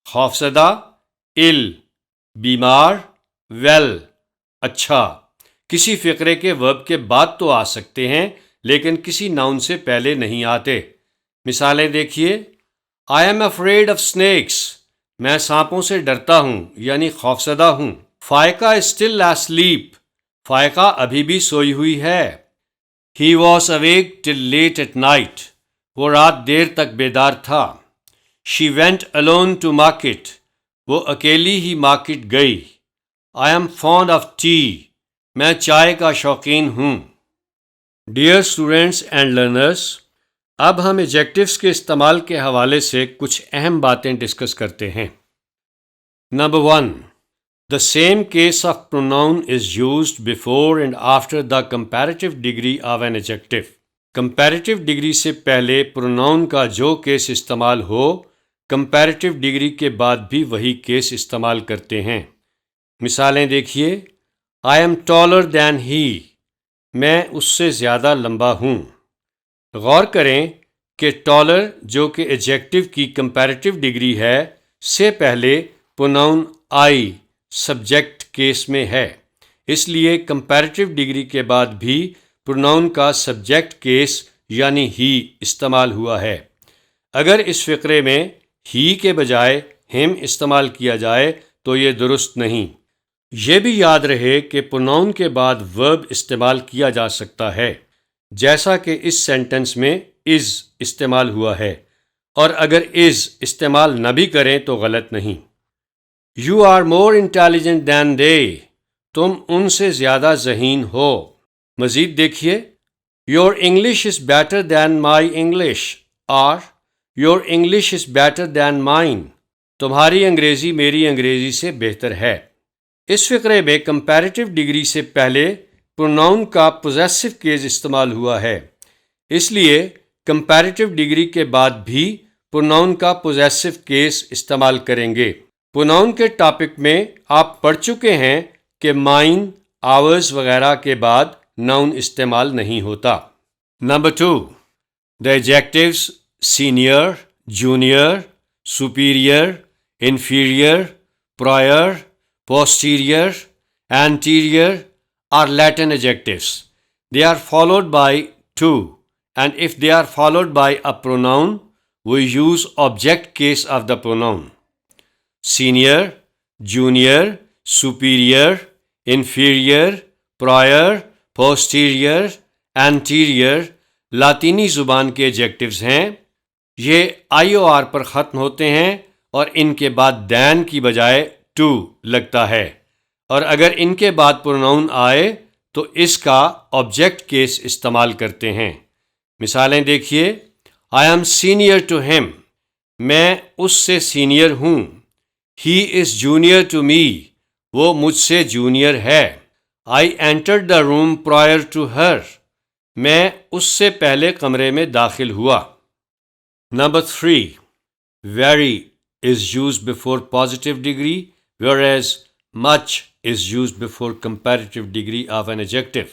خوفزدہ، ill بیمار، well اچھا کسی فقرے کے ورب کے بعد تو آ سکتے ہیں لیکن کسی ناؤن سے پہلے نہیں آتے۔ مثالیں دیکھیے، I am afraid of snakes، میں سانپوں سے ڈرتا ہوں یعنی خوفزدہ ہوں۔ فائقہ is still asleep، فائقہ ابھی بھی سوئی ہوئی ہے۔ He was awake till late at night، وہ رات دیر تک بیدار تھا۔ She went alone to market، وہ اکیلی ہی مارکیٹ گئی۔ I am fond of tea، میں چائے کا شوقین ہوں۔ ڈیئر اسٹوڈینٹس اینڈ لرنرس، اب ہم ایڈجیکٹیوز کے استعمال کے حوالے سے کچھ اہم باتیں ڈسکس کرتے ہیں۔ Number 1، the same case of pronoun is used before and after the comparative degree of an adjective۔ Comparative degree سے پہلے پروناؤن کا جو کیس استعمال ہو، کمپیریٹیو ڈگری کے بعد بھی وہی کیس استعمال کرتے ہیں۔ مثالیں دیکھیے، I am taller than he، میں اس سے زیادہ لمبا ہوں۔ غور کریں کہ taller جو کہ ایڈجیکٹیو کی کمپیریٹیو ڈگری ہے سے پہلے پروناؤن I سبجیکٹ کیس میں ہے، اس لیے کمپیریٹیو ڈگری کے بعد بھی پروناؤن کا سبجیکٹ کیس یعنی ہی استعمال ہوا ہے۔ اگر اس فقرے میں ہی کے بجائے ہم استعمال کیا جائے تو یہ درست نہیں۔ یہ بھی یاد رہے کہ پروناؤن کے بعد ورب استعمال کیا جا سکتا ہے، جیسا کہ اس سینٹنس میں از استعمال ہوا ہے، اور اگر از استعمال نہ بھی کریں تو غلط نہیں۔ You are more intelligent than they، تم ان سے زیادہ ذہین ہو۔ مزید دیکھیے، Your English is better than my English، اور Your English is better than mine، تمہاری انگریزی میری انگریزی سے بہتر ہے۔ اس فقرے میں کمپیریٹیو ڈگری سے پہلے پروناؤن کا پوزیسو کیس استعمال ہوا ہے، اس لیے کمپیریٹیو ڈگری کے بعد بھی پروناؤن کا پوزیسو کیس استعمال کریں گے۔ پروناؤن کے ٹاپک میں آپ پڑھ چکے ہیں کہ مائن، آورز وغیرہ کے بعد ناؤن استعمال نہیں ہوتا۔ Number 2، the adjectives senior، junior، superior، inferior، prior، posterior، anterior are Latin adjectives. They are followed by to, and if they are followed by a pronoun, we use object case of the pronoun. Senior، junior، superior، inferior، prior، posterior، anterior لاطینی زبان کے ایڈجیکٹیوز ہیں۔ یہ آئی O R پر ختم ہوتے ہیں اور ان کے بعد دین کی بجائے ٹو لگتا ہے، اور اگر ان کے بعد پروناؤن آئے تو اس کا آبجیکٹ کیس استعمال کرتے ہیں۔ مثالیں دیکھیے، I am senior to him، میں اس سے سینئر ہوں۔ He is junior to me، وہ مجھ سے جونیئر ہے۔ I entered the room prior to her، میں اس سے پہلے کمرے میں داخل ہوا۔ Number 3، very is used before positive degree whereas much is used before comparative degree of an adjective۔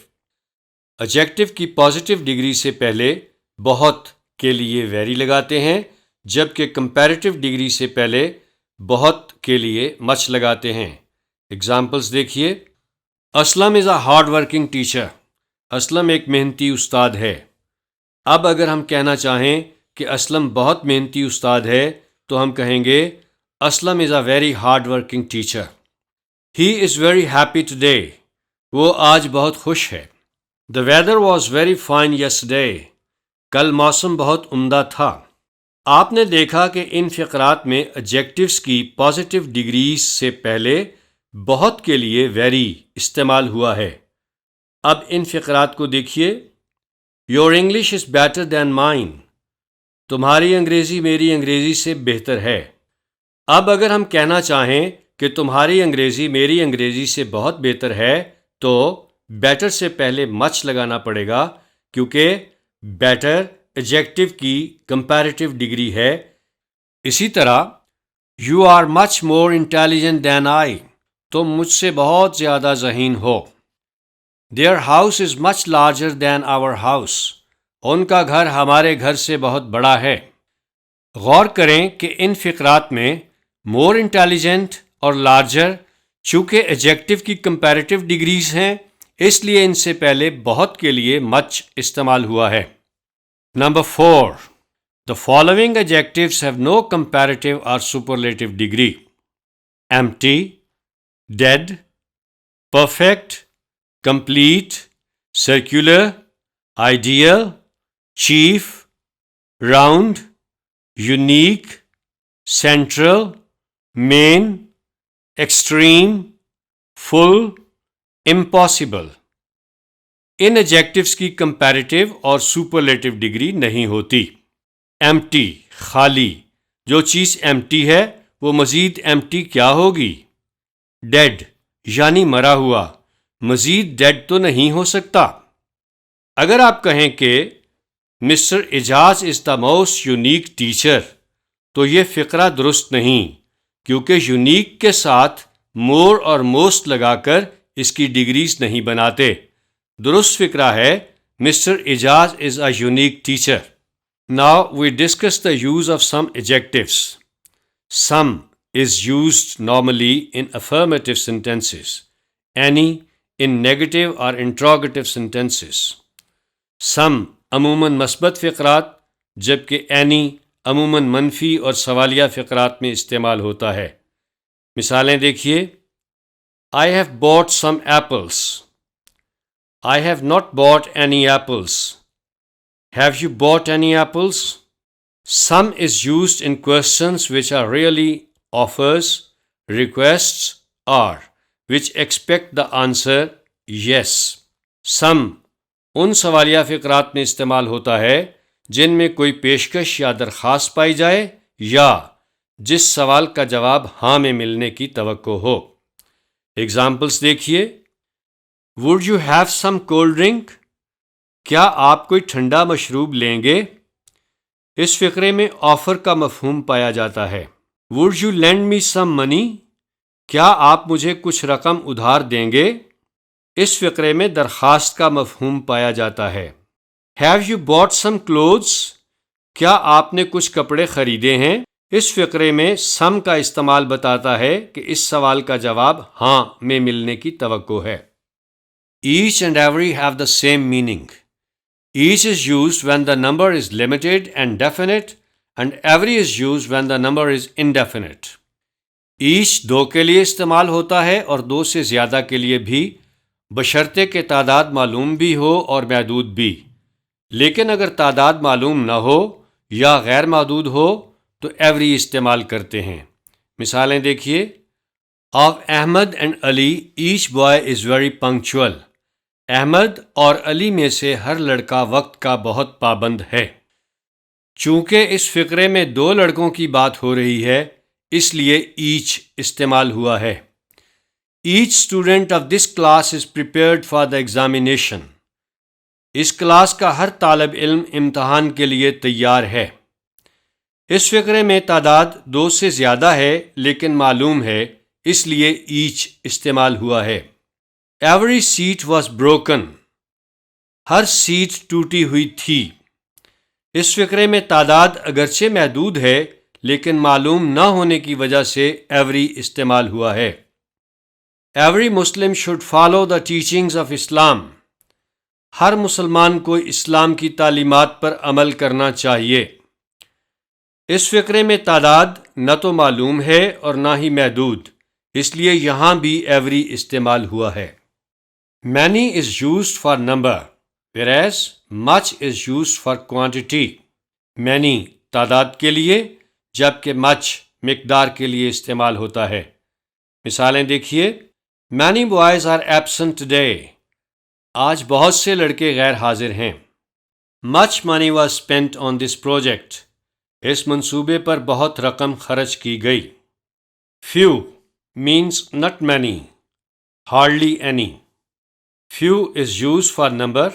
Adjective کی پازیٹیو ڈگری سے پہلے بہت کے لیے ویری لگاتے ہیں، جبکہ کمپیریٹیو ڈگری سے پہلے بہت کے لیے مچ لگاتے ہیں۔ اگزامپلس دیکھیے، Aslam is a hard working teacher, Aslam ایک محنتی استاد ہے۔ اب اگر ہم کہنا چاہیں کہ اسلم بہت محنتی استاد ہے تو ہم کہیں گے Aslam is a very hard working teacher. He is very happy today, وہ آج بہت خوش ہے۔ The weather was very fine yesterday، کل موسم بہت عمدہ تھا۔ آپ نے دیکھا کہ ان فقرات میں ایڈجیکٹوز کی پازیٹیو ڈگریز سے پہلے بہت کے لیے ویری استعمال ہوا ہے۔ اب ان فقرات کو دیکھیے۔ Your English is better than mine, تمہاری انگریزی میری انگریزی سے بہتر ہے۔ اب اگر ہم کہنا چاہیں کہ تمہاری انگریزی میری انگریزی سے بہت بہتر ہے تو بیٹر سے پہلے مچ لگانا پڑے گا، کیونکہ بیٹر ایڈجیکٹو کی کمپیریٹیو ڈگری ہے۔ اسی طرح you are much more intelligent than I, تم مجھ سے بہت زیادہ ذہین ہو۔ Their house is much larger than our house, ان کا گھر ہمارے گھر سے بہت بڑا ہے۔ غور کریں کہ ان فقرات میں مور انٹیلیجنٹ اور لارجر چونکہ ایڈجیکٹو کی کمپیریٹیو ڈگریز ہیں، اس لیے ان سے پہلے بہت کے لیے مچ استعمال ہوا ہے۔ Number 4، the following adjectives have no comparative or superlative degree: empty, dead, perfect, complete, circular, ideal, chief, round, unique, central, main, extreme, full, impossible۔ In adjectives کی کمپیریٹیو اور سپرلیٹیو ڈگری نہیں ہوتی۔ ایمٹی، خالی، جو چیز ایمٹی ہے وہ مزید ایمٹی کیا ہوگی؟ ڈیڈ، یعنی مرا ہوا، مزید ڈیڈ تو نہیں ہو سکتا۔ اگر آپ کہیں کہ mister Ijaz is the most unique teacher تو یہ فقرہ درست نہیں، کیونکہ یونیک کے ساتھ مور اور موسٹ لگا کر اس کی ڈگریز نہیں بناتے۔ درست فقرہ ہے mister Ijaz is a unique teacher. Now we discuss the use of some adjectives. Some is used normally in affirmative sentences, any in negative or interrogative sentences. Some عموماً مثبت فقرات جبکہ any عموماً منفی اور سوالیہ فقرات میں استعمال ہوتا ہے۔ مثالیں دیکھیے۔ I have bought some apples. I have not bought any apples. Have you bought any apples? Some is used in questions which are really offers, requests, or which expect the answer yes. Some ان سوالیہ فقرات میں استعمال ہوتا ہے جن میں کوئی پیشکش یا درخواست پائی جائے یا جس سوال کا جواب ہاں میں ملنے کی توقع ہو۔ ایگزامپلس دیکھیے۔ Would you have some cold drink? کیا آپ کوئی ٹھنڈا مشروب لیں گے؟ اس فقرے میں آفر کا مفہوم پایا جاتا ہے۔ Would you lend me some money? کیا آپ مجھے کچھ رقم ادھار دیں گے؟ اس فقرے میں درخواست کا مفہوم پایا جاتا ہے۔ Have you bought some clothes? کیا آپ نے کچھ کپڑے خریدے ہیں؟ اس فقرے میں some کا استعمال بتاتا ہے کہ اس سوال کا جواب ہاں میں ملنے کی توقع ہے۔ Each and every have the same meaning. Each is used when the number is limited and definite, and every is used when the number is indefinite. Each دو کے لیے استعمال ہوتا ہے اور دو سے زیادہ کے لیے بھی، بشرطے کہ تعداد معلوم بھی ہو اور محدود بھی۔ لیکن اگر تعداد معلوم نہ ہو یا غیر محدود ہو تو every استعمال کرتے ہیں۔ مثالیں دیکھیے۔ Of Ahmed and Ali, each boy is very punctual. Ahmad اور علی میں سے ہر لڑکا وقت کا بہت پابند ہے۔ چونکہ اس فقرے میں دو لڑکوں کی بات ہو رہی ہے اس لیے ایچ استعمال ہوا ہے۔ Each student of this class is prepared for the examination. اس کلاس کا ہر طالب علم امتحان کے لیے تیار ہے۔ اس فقرے میں تعداد دو سے زیادہ ہے لیکن معلوم ہے اس لیے ایچ استعمال ہوا ہے۔ Every seat was broken. ہر سیٹ ٹوٹی ہوئی تھی۔ اس فقرے میں تعداد اگرچہ محدود ہے لیکن معلوم نہ ہونے کی وجہ سے every استعمال ہوا ہے۔ Every Muslim should follow the teachings of Islam. ہر مسلمان کو اسلام کی تعلیمات پر عمل کرنا چاہیے۔ اس فقرے میں تعداد نہ تو معلوم ہے اور نہ ہی محدود، اس لیے یہاں بھی every استعمال ہوا ہے۔ Many is used for number, whereas much is used for quantity. Many تعداد کے لیے جبکہ much مقدار کے لیے استعمال ہوتا ہے۔ مثالیں دیکھیے. Many boys are absent today. آج بہت سے لڑکے غیر حاضر ہیں. Much money was spent on this project. اس منصوبے پر بہت رقم خرچ کی گئی. Few means not many, hardly any. Few is used for number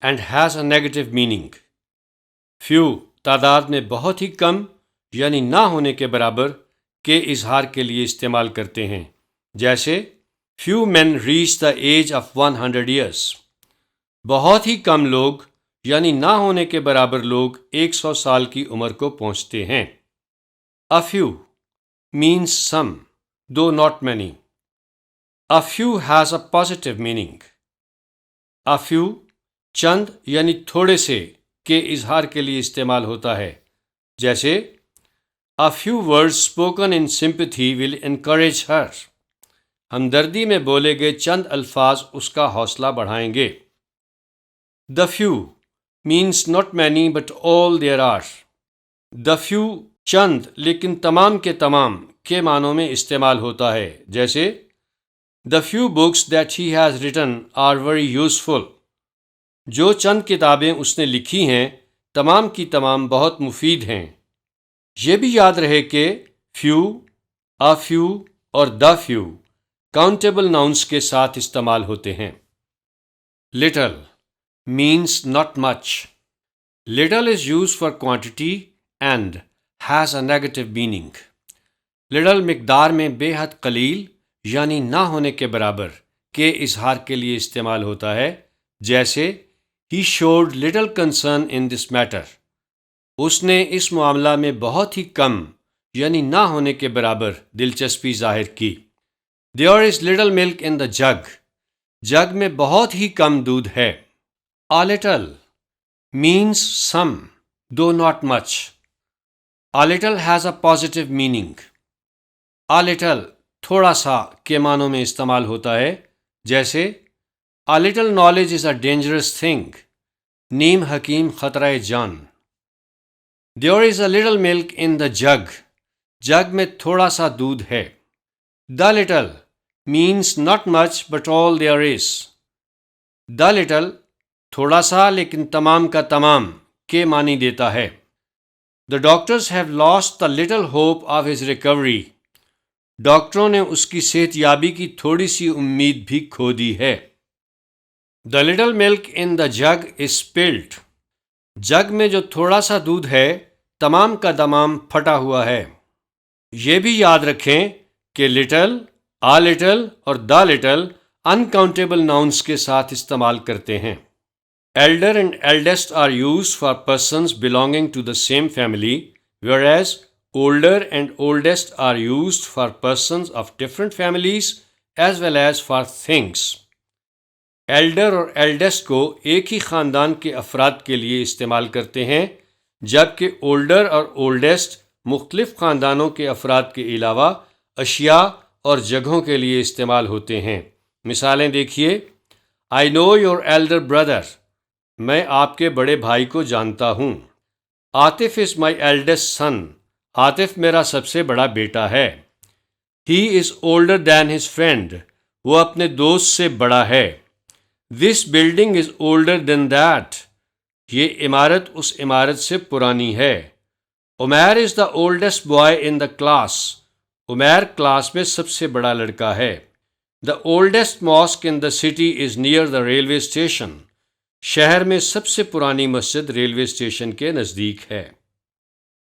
and has a negative meaning. Few تعداد میں بہت ہی کم یعنی نہ ہونے کے برابر کے اظہار کے لیے استعمال کرتے ہیں. جیسے few men reach the age of 100 years. بہت ہی کم لوگ یعنی نہ ہونے کے برابر لوگ 100 سال کی عمر کو پہنچتے ہیں. A few means some, though not many. A few has a positive meaning. A few چند یعنی تھوڑے سے کے اظہار کے لیے استعمال ہوتا ہے. جیسے A few words spoken in sympathy will encourage her. ہمدردی میں بولے گئے چند الفاظ اس کا حوصلہ بڑھائیں گے. The few means not many but all there are. The few چند لیکن تمام کے تمام کے معنوں میں استعمال ہوتا ہے. جیسے The few books that he has written are very useful. جو چند کتابیں اس نے لکھی ہیں تمام کی تمام بہت مفید ہیں. یہ بھی یاد رہے کہ few, a few اور the few countable nouns کے ساتھ استعمال ہوتے ہیں. Little means not much. Little is used for quantity and has a negative meaning. Little مقدار میں بے حد قلیل یعنی نہ ہونے کے برابر کے اظہار کے لیے استعمال ہوتا ہے. جیسے He showed little concern in this matter. اس نے اس معاملہ میں بہت ہی کم یعنی نہ ہونے کے برابر دلچسپی ظاہر کی. There is little milk in the jug. جگ میں بہت ہی کم دودھ ہے. A little means some, though not much. A little has a positive meaning. A little تھوڑا سا کے معنوں میں استعمال ہوتا ہے. جیسے A little knowledge is a dangerous thing. نیم حکیم خطرہ جان. There is a little milk in the jug. جگ میں تھوڑا سا دودھ ہے. The little means not much but all there is. The little تھوڑا سا لیکن تمام کا تمام کے معنی دیتا ہے. The doctors have lost the little hope of his recovery. ڈاکٹروں نے اس کی صحت یابی کی تھوڑی سی امید بھی کھو دی ہے. The little milk in the jug is spilled. جگ میں جو تھوڑا سا دودھ ہے تمام کا تمام پھٹا ہوا ہے. یہ بھی یاد رکھیں کہ little, a little اور the little uncountable nouns کے ساتھ استعمال کرتے ہیں. Elder and eldest are used for persons belonging to the same family, whereas older and oldest are used for persons of different families as well as for things. Elder اور eldest کو ایک ہی خاندان کے افراد کے لیے استعمال کرتے ہیں جبکہ اولڈر اور اولڈسٹ مختلف خاندانوں کے افراد کے علاوہ اشیاء اور جگہوں کے لیے استعمال ہوتے ہیں. مثالیں دیکھیے. I know your elder brother. میں آپ کے بڑے بھائی کو جانتا ہوں. Atif is my eldest son. Atif میرا سب سے بڑا بیٹا ہے. He is older than his friend. وہ اپنے دوست سے بڑا ہے. This building is older than that. یہ عمارت اس عمارت سے پرانی ہے. Umair is the oldest boy in the class. Umair class میں سب سے بڑا لڑکا ہے. The oldest mosque in the city is near the railway station. شہر میں سب سے پرانی مسجد ریلوے اسٹیشن کے نزدیک ہے.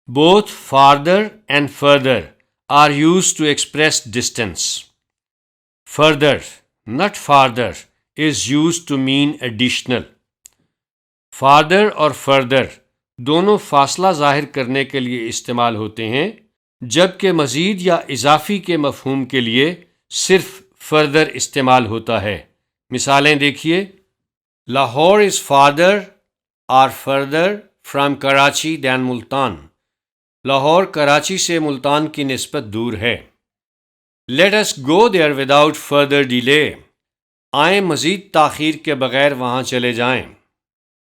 Both farther and further are used to express distance. Further, not farther, is used to mean additional. Farther اور further دونوں فاصلہ ظاہر کرنے کے لیے استعمال ہوتے ہیں جبکہ مزید یا اضافی کے مفہوم کے لیے صرف further استعمال ہوتا ہے. مثالیں دیکھیے. Lahore is farther or further from Karachi than Multan. Lahore Karachi سے ملتان کی نسبت دور ہے. Let us go there without further delay. آئیں مزید تاخیر کے بغیر وہاں چلے جائیں.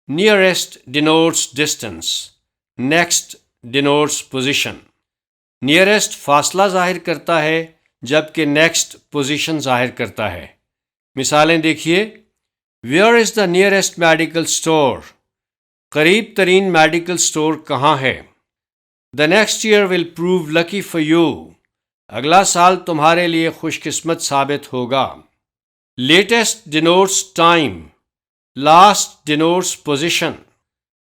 Nearest denotes distance. Next denotes position. Nearest فاصلہ ظاہر کرتا ہے جبکہ نیکسٹ پوزیشن ظاہر کرتا ہے۔ مثالیں دیکھیے، where is the nearest medical store? قریب ترین میڈیکل اسٹور کہاں ہے؟ The next year will prove lucky for you, اگلا سال تمہارے لیے خوش قسمت ثابت ہوگا۔ Latest denotes time, last denotes position.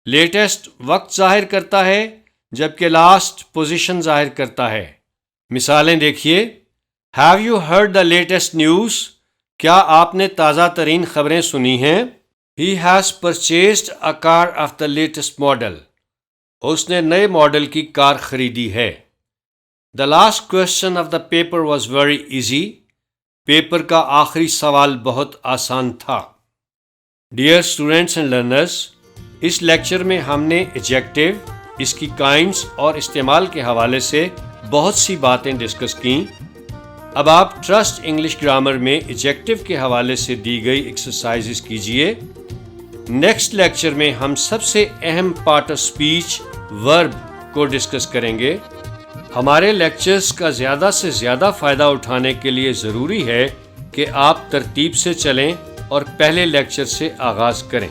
Latest وقت ظاہر کرتا ہے جبکہ لاسٹ پوزیشن ظاہر کرتا ہے۔ مثالیں دیکھیے، have you heard the latest news? کیا آپ نے تازہ ترین خبریں سنی ہیں؟ He has purchased a car of the latest model, اس نے نئے ماڈل کی کار خریدی ہے۔ The last question of the paper was very easy, paper کا آخری سوال بہت آسان تھا۔ ڈیئر اسٹوڈینٹس اینڈ لرنرز، اس لیکچر میں ہم نے ایڈجیکٹو، اس کی کائنڈز اور استعمال کے حوالے سے بہت سی باتیں ڈسکس کیں۔ اب آپ ٹرسٹ انگلش گرامر میں ایڈجیکٹو کے حوالے سے دی گئی ایکسرسائزز کیجئے۔ نیکسٹ لیکچر میں ہم سب سے اہم پارٹ آف اسپیچ ورب کو ڈسکس کریں گے۔ ہمارے لیکچرز کا زیادہ سے زیادہ فائدہ اٹھانے کے لیے ضروری ہے کہ آپ ترتیب سے چلیں اور پہلے لیکچر سے آغاز کریں۔